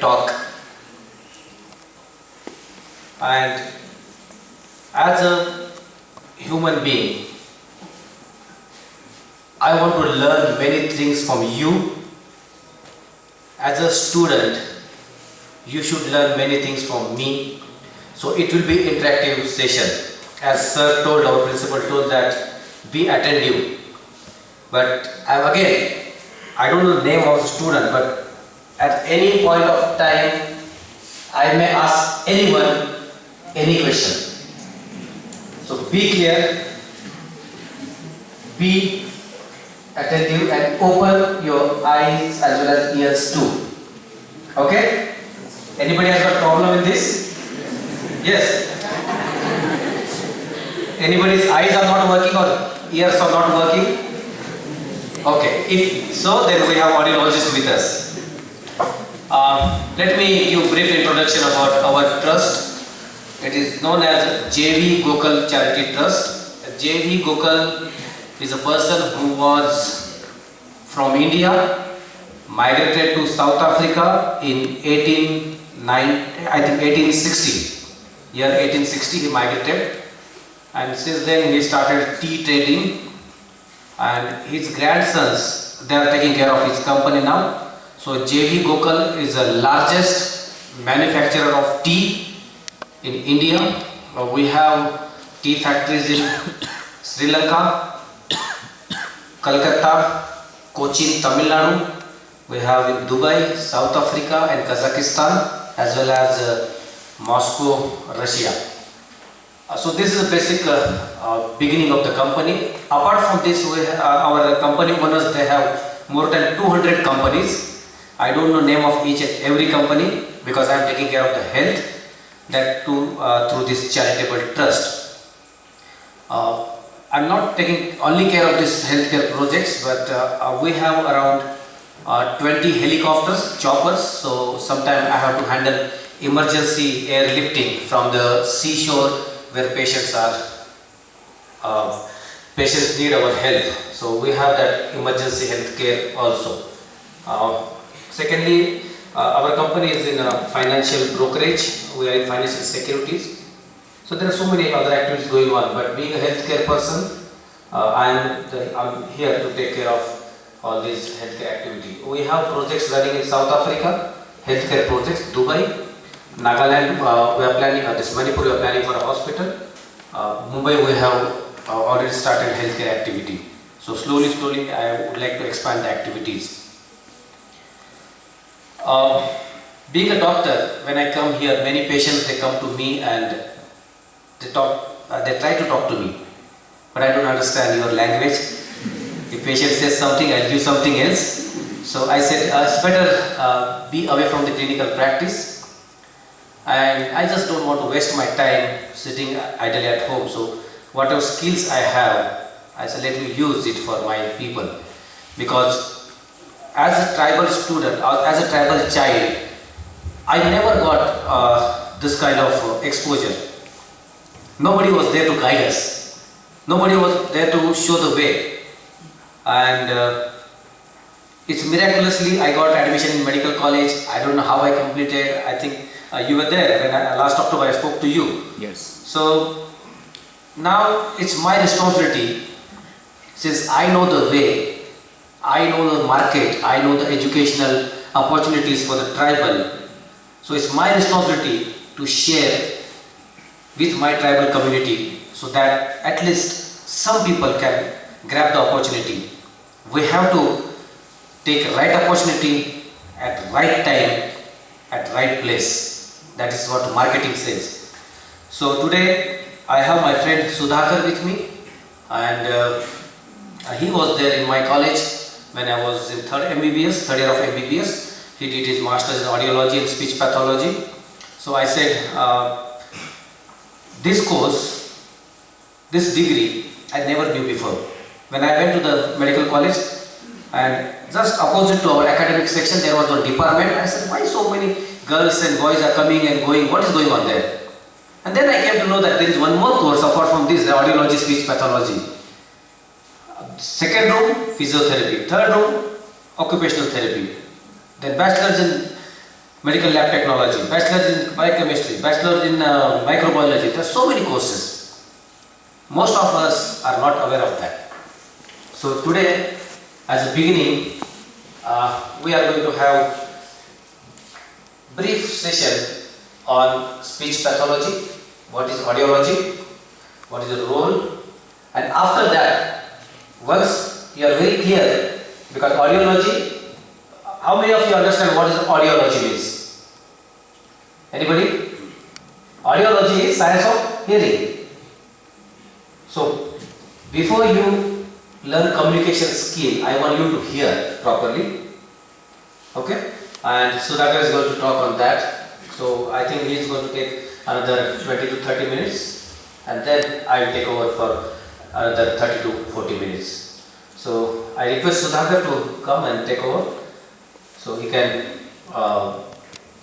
talk. And as a human being, I want to learn many things from you. As a student, you should learn many things from me. So it will be interactive session. As sir told, our principal told that be attentive. But again, I don't know the name of the student, but at any point of time, I may ask anyone any question. So be clear, be attentive and open your eyes as well as ears too. Okay? Anybody has got problem in this? Yes. Anybody's eyes are not working or ears are not working? Okay. If so, then we have audiologists with us. Let me give a brief introduction about our trust. It is known as JV Gokul Charity Trust. JV Gokul is a person who was from India, migrated to South Africa in 1860. Year 1860 he migrated, and since then he started tea trading, and his grandsons, they are taking care of his company now. So JV Gokul is the largest manufacturer of tea in India. We have tea factories in Sri Lanka, Calcutta, Cochin, Tamil Nadu. We have in Dubai, South Africa and Kazakhstan, as well as Moscow, Russia. So this is the basic beginning of the company. Apart from this, our company owners, they have more than 200 companies. I don't know name of each and every company because I am taking care of the health, that too through this charitable trust. I am not taking only care of this healthcare projects, but we have around 20 helicopters, choppers. So sometimes I have to handle emergency airlifting from the seashore where patients are. Patients need our help. So we have that emergency healthcare also. Secondly, our company is in financial brokerage. We are in financial securities. So there are so many other activities going on. But being a healthcare person, I'm here to take care of all these healthcare activities. We have projects running in South Africa, healthcare projects, Dubai, Nagaland. We are planning this Manipur. We are planning for a hospital. Mumbai, we have already started healthcare activity. So slowly, I would like to expand the activities. Being a doctor, when I come here, many patients, they come to me and they try to talk to me, but I don't understand your language. If patient says something, I'll give something else. So I said, it's better be away from the clinical practice, and I just don't want to waste my time sitting idly at home. So whatever skills I have, I said, let me use it for my people, because as a tribal student or as a tribal child, I never got this kind of exposure. Nobody was there to guide us. Nobody was there to show the way. And it's miraculously I got admission in medical college. I don't know how I completed. I think you were there when last October I spoke to you. Yes. So now it's my responsibility, since I know the way, I know the market, I know the educational opportunities for the tribal. So it's my responsibility to share with my tribal community so that at least some people can grab the opportunity. We have to take right opportunity at right time, at right place. That is what marketing says. So today I have my friend Sudhakar with me, and he was there in my college when I was in third year of MBBS. He did his master's in audiology and speech pathology. So I said, this course, this degree, I never knew before. When I went to the medical college, and just opposite to our academic section, there was one department. I said, why so many girls and boys are coming and going? What is going on there? And then I came to know that there is one more course apart from this, the audiology, speech pathology. Second room, physiotherapy. Third room, occupational therapy. Then bachelor's in medical lab technology, bachelor's in biochemistry, bachelor's in microbiology. There are so many courses. Most of us are not aware of that. So today, as a beginning, we are going to have brief session on speech pathology, what is audiology, what is the role, and after that, once you are very clear, because audiology, how many of you understand what is audiology means? Anybody? Audiology is science of hearing. So, before you learn communication skill, I want you to hear properly. Okay? And Sudhakar is going to talk on that. So, I think he is going to take another 20 to 30 minutes, and then I will take over for another 30 to 40 minutes. So, I request Sudhakar to come and take over so he can